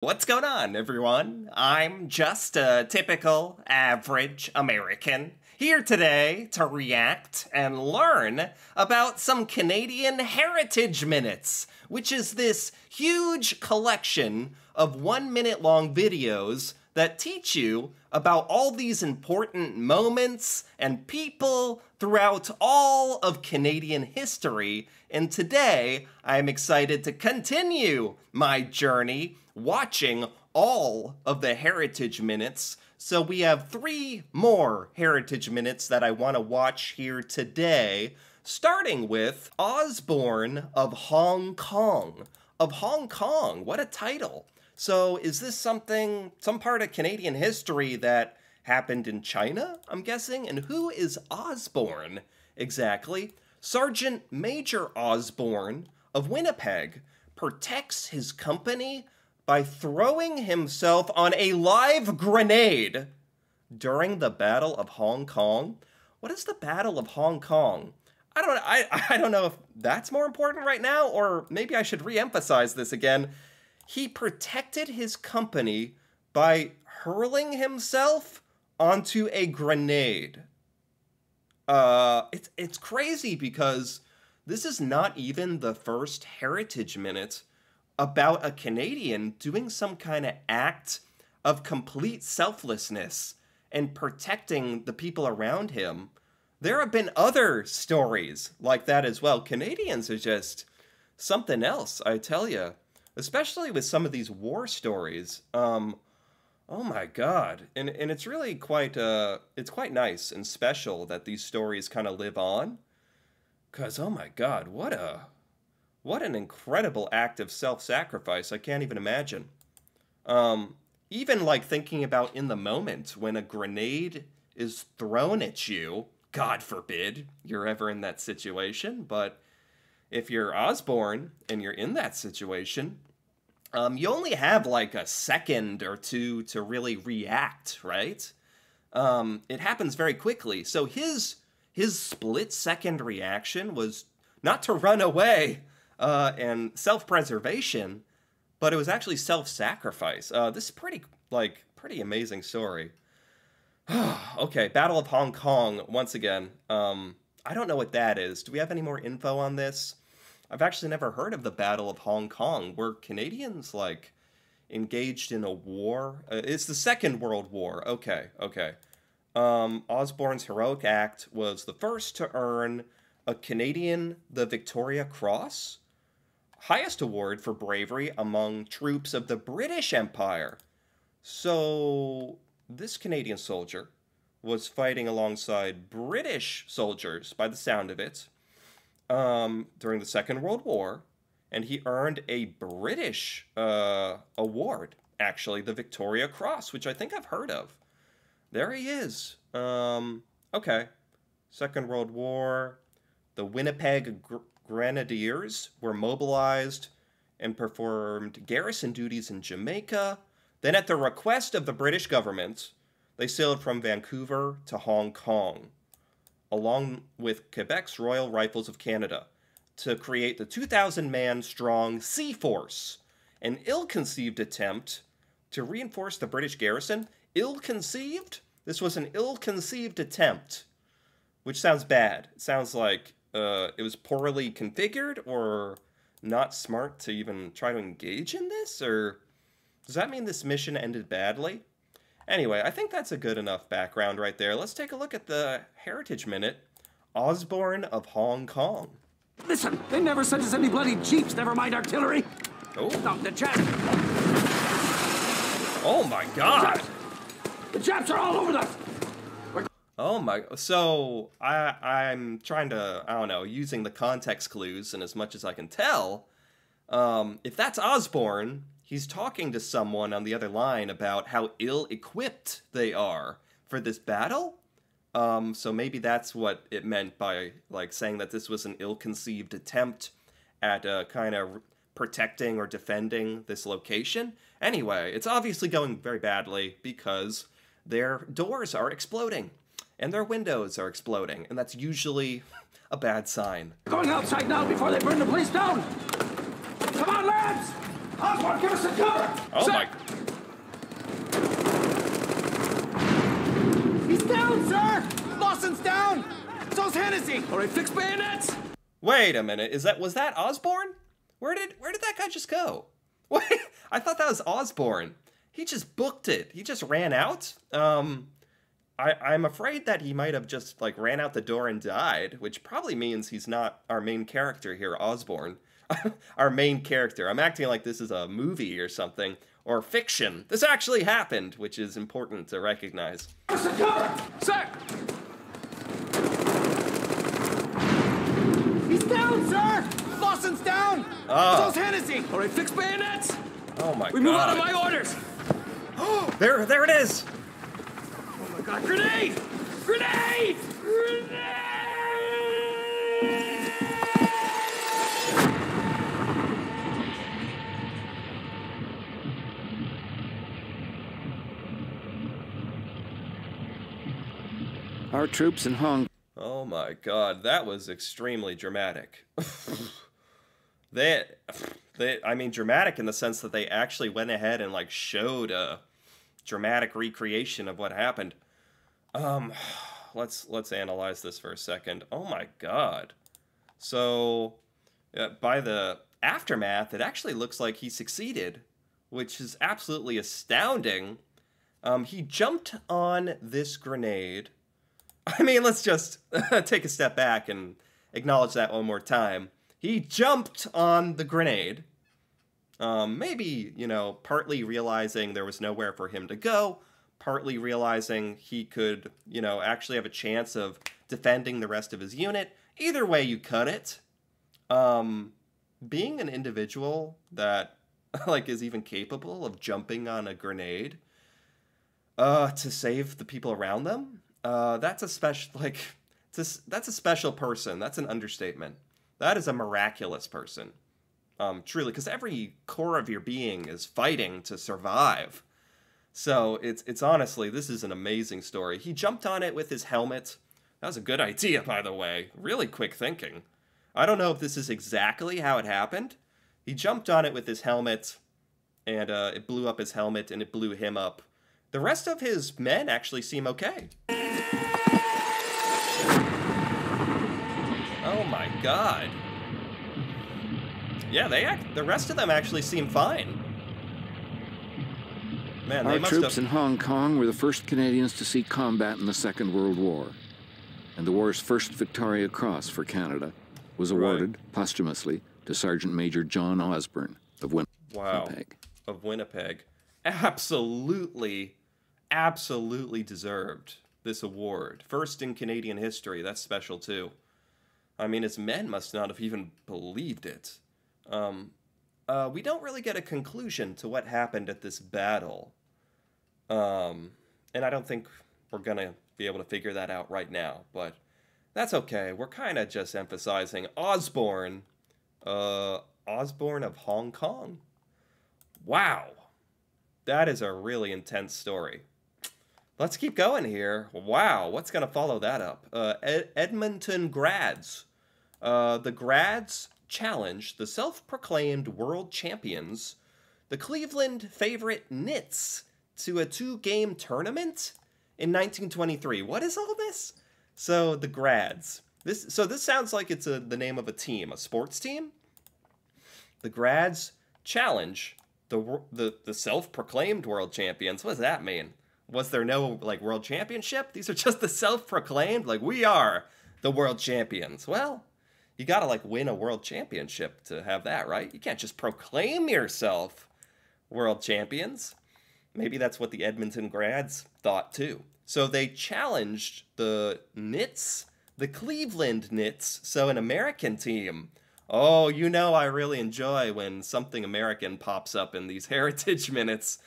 What's going on, everyone? I'm just a typical, average American, here today to react and learn about some Canadian Heritage Minutes, which is this huge collection of 1-minute long videos that teach you about all these important moments and people throughout all of Canadian history. And today, I'm excited to continue my journey watching all of the Heritage Minutes. So we have 3 more Heritage Minutes that I want to watch here today, starting with Osborn of Hong Kong. Of Hong Kong, what a title. So is this some part of Canadian history that happened in China, I'm guessing? And who is Osborn exactly? Sergeant Major Osborn of Winnipeg protects his company by throwing himself on a live grenade during the Battle of Hong Kong. What is the Battle of Hong Kong? I don't know if that's more important right now, or maybe I should re-emphasize this again. He protected his company by hurling himself onto a grenade. It's crazy because this is not even the first Heritage Minute about a Canadian doing some kind of act of complete selflessness and protecting the people around him. There have been other stories like that as well. Canadians are just something else, I tell you. Especially with some of these war stories. Oh my god. And it's really quite nice and special that these stories kind of live on. 'Cause oh my god, what an incredible act of self-sacrifice. I can't even imagine. Even like thinking about in the moment when a grenade is thrown at you, God forbid you're ever in that situation, but if you're Osborn and you're in that situation, you only have like a second or two to really react, right? It happens very quickly. So his split-second reaction was not to run away and self-preservation, but it was actually self-sacrifice. This is pretty amazing story. Okay, Battle of Hong Kong, once again. I don't know what that is. Do we have any more info on this? I've actually never heard of the Battle of Hong Kong. Were Canadians, like, engaged in a war? It's the Second World War. Okay. Osborn's heroic act was the first to earn a Canadian the Victoria Cross, highest award for bravery among troops of the British Empire. So this Canadian soldier was fighting alongside British soldiers, by the sound of it, during the Second World War, and he earned a British award, actually, the Victoria Cross, which I think I've heard of. There he is. Okay. Second World War. The Winnipeg Grenadiers were mobilized and performed garrison duties in Jamaica. Then, at the request of the British government, they sailed from Vancouver to Hong Kong, along with Quebec's Royal Rifles of Canada, to create the 2,000-man strong Sea Force, an ill-conceived attempt to reinforce the British garrison. Ill-conceived? This was an ill-conceived attempt, which sounds bad. It sounds like it was poorly configured or not smart to even try to engage in this, or does that mean this mission ended badly? Anyway, I think that's a good enough background right there. Let's take a look at the Heritage Minute, Osborn of Hong Kong. Listen, they never sent us any bloody jeeps, never mind artillery. Oh. Stop the Japs. Oh my god. The Japs are all over us. Oh my, so I'm trying to, I don't know, using the context clues, and as much as I can tell, if that's Osborn, he's talking to someone on the other line about how ill-equipped they are for this battle. So maybe that's what it meant by, like, saying that this was an ill-conceived attempt at kind of protecting or defending this location. Anyway, it's obviously going very badly because their doors are exploding and their windows are exploding, and that's usually a bad sign. Going outside now before they burn the place down. Come on, lads! Osborn, give us some cover! Oh Sir! my... He's down, sir! Lawson's down! So's Hennessy! All right, fix bayonets! Wait a minute, was that Osborn? Where did that guy just go? Wait, I thought that was Osborn. He just booked it. He just ran out? I'm afraid that he might have just, like, ran out the door and died, which probably means he's not our main character here, Osborn. Our main character. I'm acting like this is a movie or something, or fiction. This actually happened, which is important to recognize. Cover! Sir! He's down, sir! Lawson's down! So's Hennessy! All right, fix bayonets! Oh my god. We move out of my orders! There it is! Oh my god, grenade! Grenade! Grenade! Our troops in Hong Kong. Oh my god, that was extremely dramatic. I mean, dramatic in the sense that they actually went ahead and, like, showed a dramatic recreation of what happened. Let's analyze this for a second. Oh my god. So, by the aftermath, it actually looks like he succeeded, which is absolutely astounding. He jumped on this grenade. I mean, let's just take a step back and acknowledge that one more time. He jumped on the grenade. Maybe, you know, partly realizing there was nowhere for him to go, partly realizing he could, you know, actually have a chance of defending the rest of his unit. Either way you cut it. Being an individual that, like, is even capable of jumping on a grenade to save the people around them, that's a special, like, that's a special person. That's an understatement. That is a miraculous person. Truly, because every core of your being is fighting to survive. So it's honestly, this is an amazing story. He jumped on it with his helmet. That was a good idea, by the way. Really quick thinking. I don't know if this is exactly how it happened. He jumped on it with his helmet, and it blew up his helmet, and it blew him up. The rest of his men actually seem okay. Oh my god. Yeah, the rest of them actually seem fine. Man, they Our must troops have... in Hong Kong were the first Canadians to see combat in the Second World War, and the war's first Victoria Cross for Canada was awarded posthumously to Sergeant Major John Osborn of Winnipeg. Of Winnipeg. Absolutely deserved this award. First in Canadian history. That's special too. I mean, his men must not have even believed it. We don't really get a conclusion to what happened at this battle. And I don't think we're gonna be able to figure that out right now, but that's okay. We're kind of just emphasizing Osborn. Osborn of Hong Kong. Wow. That is a really intense story. Let's keep going here. Wow, what's going to follow that up? Edmonton grads. The grads challenged the self-proclaimed world champions, the Cleveland favorite Nits, to a 2-game tournament in 1923. What is all this? So, the grads. This sounds like it's the name of a team, a sports team. The grads challenge the self-proclaimed world champions. What does that mean? Was there no, like, world championship? These are just the self-proclaimed? Like, we are the world champions. Well, you gotta, like, win a world championship to have that, right? You can't just proclaim yourself world champions. Maybe that's what the Edmonton grads thought, too. So they challenged the Nits, the Cleveland Nits, so an American team. Oh, you know I really enjoy when something American pops up in these Heritage Minutes.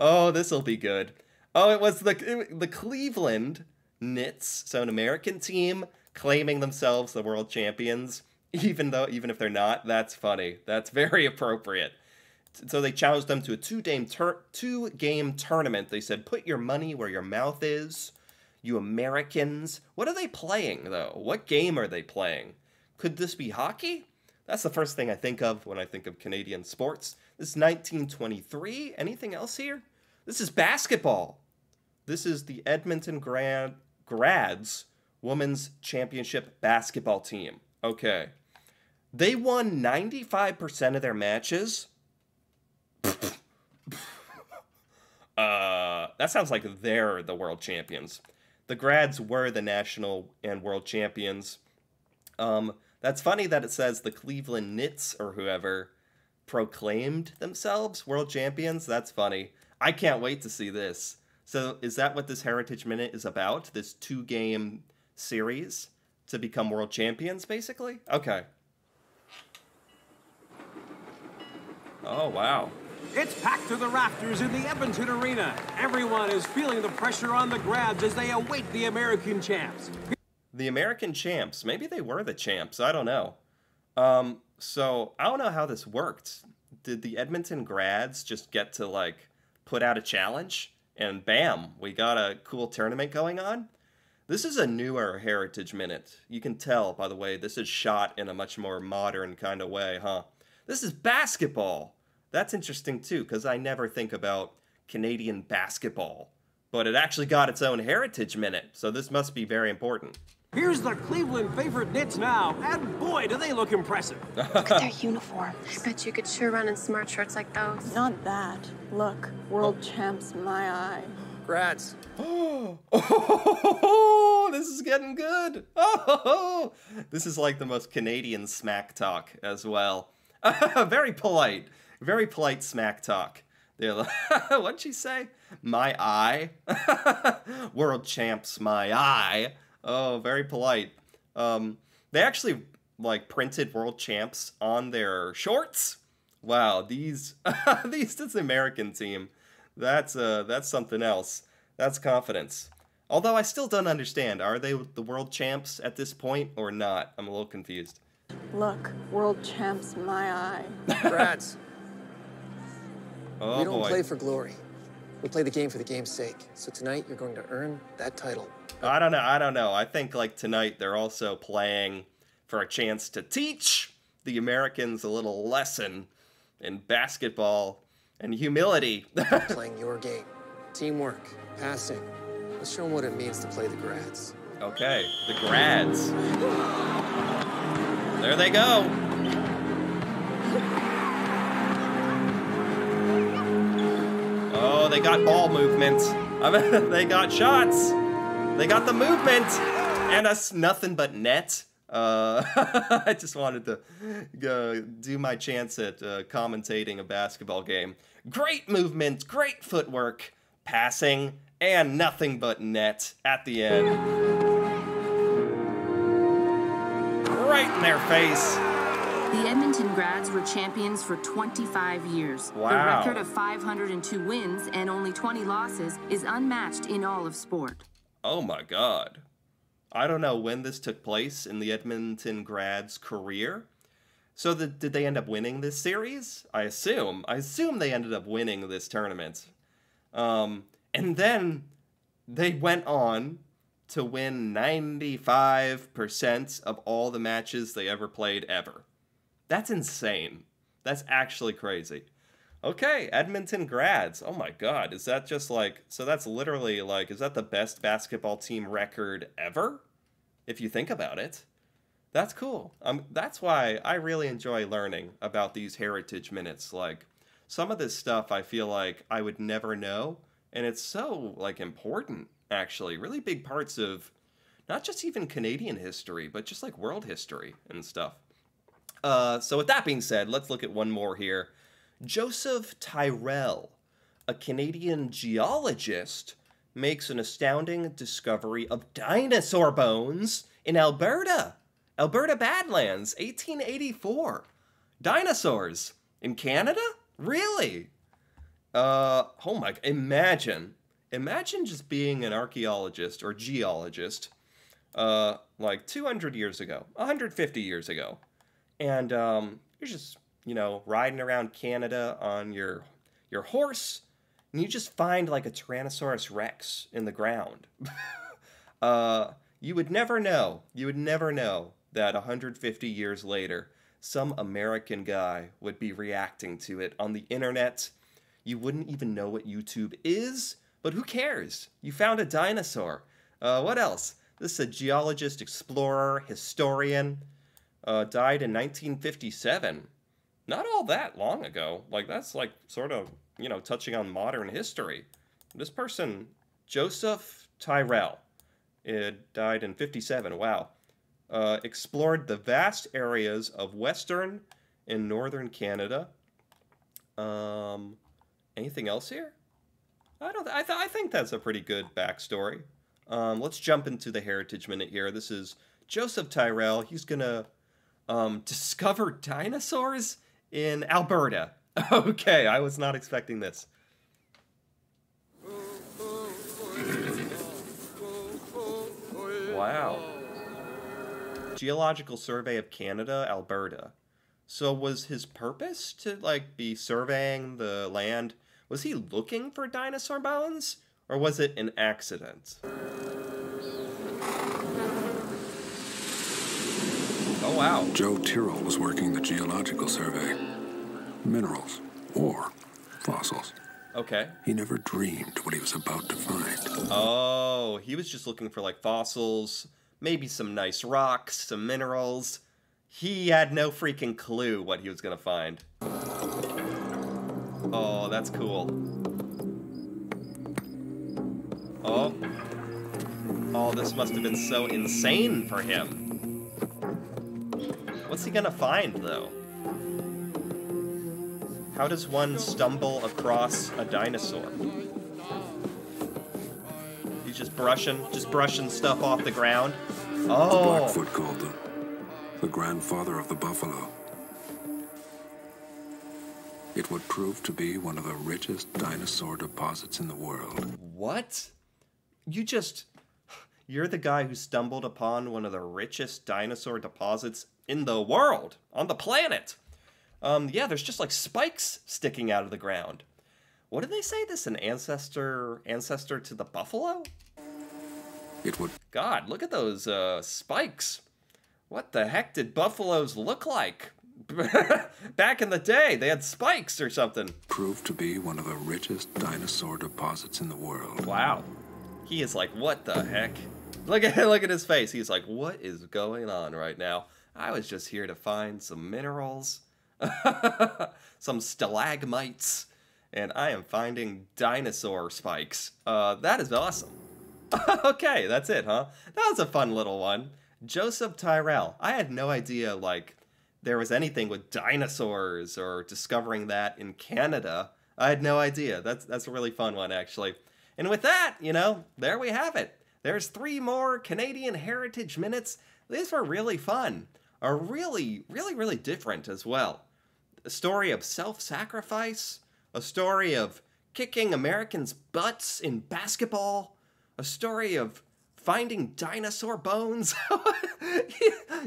Oh, this'll be good. Oh, it was the Cleveland Nits, so an American team claiming themselves the world champions, even if they're not. That's funny. That's very appropriate. So they challenged them to a two-game tournament. They said, put your money where your mouth is, you Americans. What are they playing, though? What game are they playing? Could this be hockey? That's the first thing I think of when I think of Canadian sports. This is 1923. Anything else here? This is basketball. This is the Edmonton Grads Women's Championship basketball team. Okay. They won 95% of their matches. That sounds like they're the world champions. The Grads were the national and world champions. That's funny that it says the Cleveland Knights or whoever proclaimed themselves world champions. That's funny. I can't wait to see this. So is that what this Heritage Minute is about? This 2-game series to become world champions, basically? Okay. Oh, wow. It's packed to the rafters in the Edmonton arena. Everyone is feeling the pressure on the Grads as they await the American champs. The American champs. Maybe they were the champs. I don't know. So I don't know how this worked. Did the Edmonton Grads just get to, like, put out a challenge? And bam, we got a cool tournament going on? This is a newer Heritage Minute. You can tell, by the way, this is shot in a much more modern kind of way, huh? This is basketball. That's interesting, too, because I never think about Canadian basketball. But it actually got its own Heritage Minute, so this must be very important. Here's the Cleveland favorite Knights now, and boy, do they look impressive. Look at their uniforms. I bet you could sure run in smart shirts like those. Not that. Look, world champs, my eye. Grads. Oh, this is getting good. Oh, this is like the most Canadian smack talk as well. Very polite smack talk. What'd she say? My eye? World champs, my eye. Oh, very polite. They actually, like, printed world champs on their shorts. Wow, this American team. That's something else. That's confidence. Although I still don't understand. Are they the world champs at this point or not? I'm a little confused. Look, world champs, my eye. Grads. Oh, we don't boy. play for glory. We play the game for the game's sake. So tonight, you're going to earn that title. I don't know. I think, like, tonight they're also playing for a chance to teach the Americans a little lesson in basketball and humility. Playing your game. Teamwork. Passing. Let's show them what it means to play the Grads. Okay, the Grads. There they go. Oh, they got ball movement. They got shots. They got the movement. And us nothing but net. I just wanted to do my chance at commentating a basketball game. Great movement, great footwork, passing, and nothing but net at the end. Right in their face. The Edmonton Grads were champions for 25 years. Wow. The record of 502 wins and only 20 losses is unmatched in all of sport. Oh my God. I don't know when this took place in the Edmonton Grads' career. So did they end up winning this series? I assume they ended up winning this tournament. And then they went on to win 95% of all the matches they ever played ever. That's insane. That's actually crazy. Okay, Edmonton Grads. Oh my God, is that just like, so that's literally like, is that the best basketball team record ever? If you think about it. That's cool. That's why I really enjoy learning about these Heritage Minutes. Like, some of this stuff I feel like I would never know, and it's so, like, important, actually. Really big parts of not just even Canadian history, but just, like, world history and stuff. So with that being said, let's look at one more here. Joseph Tyrrell, a Canadian geologist, makes an astounding discovery of dinosaur bones in Alberta. Alberta Badlands, 1884. Dinosaurs in Canada? Really? Oh my, imagine just being an archaeologist or geologist, like 200 years ago, 150 years ago. And you're just, riding around Canada on your horse, and you just find like a Tyrannosaurus Rex in the ground. You would never know that 150 years later, some American guy would be reacting to it on the internet. You wouldn't even know what YouTube is, but who cares? You found a dinosaur. What else? This is a geologist, explorer, historian. Died in 1957. Not all that long ago. Like, that's like sort of, you know, touching on modern history. This person, Joseph Tyrrell, it died in 57. Wow. Explored the vast areas of western and northern Canada. Anything else here? I think that's a pretty good backstory. Let's jump into the Heritage Minute here. This is Joseph Tyrrell. He's gonna discover dinosaurs in Alberta. Okay, I was not expecting this. Wow. Geological Survey of Canada, Alberta. So was his purpose to, like, be surveying the land? Was he looking for dinosaur bones? Or was it an accident? Oh, wow. Joe Tyrrell was working the Geological Survey. Minerals or fossils. Okay. He never dreamed what he was about to find. Oh, he was just looking for, like, fossils, maybe some nice rocks, some minerals. He had no freaking clue what he was gonna find. Oh, that's cool. Oh. Oh, this must have been so insane for him. What's he gonna find, though? How does one stumble across a dinosaur? He's just brushing stuff off the ground. Oh. Blackfoot called them the grandfather of the buffalo. It would prove to be one of the richest dinosaur deposits in the world. What? You're the guy who stumbled upon one of the richest dinosaur deposits in the world, on the planet. Yeah, there's just like spikes sticking out of the ground. What did they say? This an ancestor to the buffalo? It would. God, look at those spikes. What the heck did buffaloes look like? Back in the day, they had spikes or something. Proved to be one of the richest dinosaur deposits in the world. Wow. He is like, what the heck? Look at his face. He's like, what is going on right now? I was just here to find some minerals, some stalagmites, and I am finding dinosaur spikes. That is awesome. Okay, that's it, huh? That was a fun little one. Joseph Tyrrell. I had no idea, like, there was anything with dinosaurs or discovering that in Canada. I had no idea. That's a really fun one, actually. And with that, you know, there we have it. There's 3 more Canadian Heritage Minutes. These were really fun. Are really, really, really different as well. A story of self-sacrifice. A story of kicking Americans' butts in basketball. A story of finding dinosaur bones.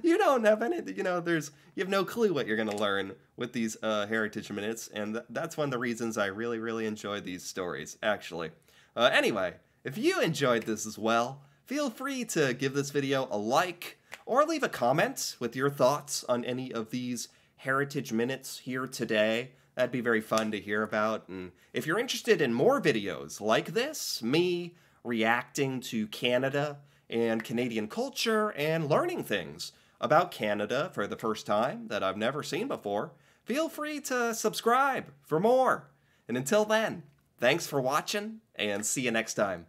You don't have any, you know, you have no clue what you're going to learn with these Heritage Minutes, and that's one of the reasons I really, really enjoy these stories, actually. Anyway, if you enjoyed this as well, feel free to give this video a like, or leave a comment with your thoughts on any of these Heritage Minutes here today. That'd be very fun to hear about, and if you're interested in more videos like this, me reacting to Canada and Canadian culture and learning things about Canada for the first time that I've never seen before, feel free to subscribe for more. And until then, thanks for watching, and see you next time.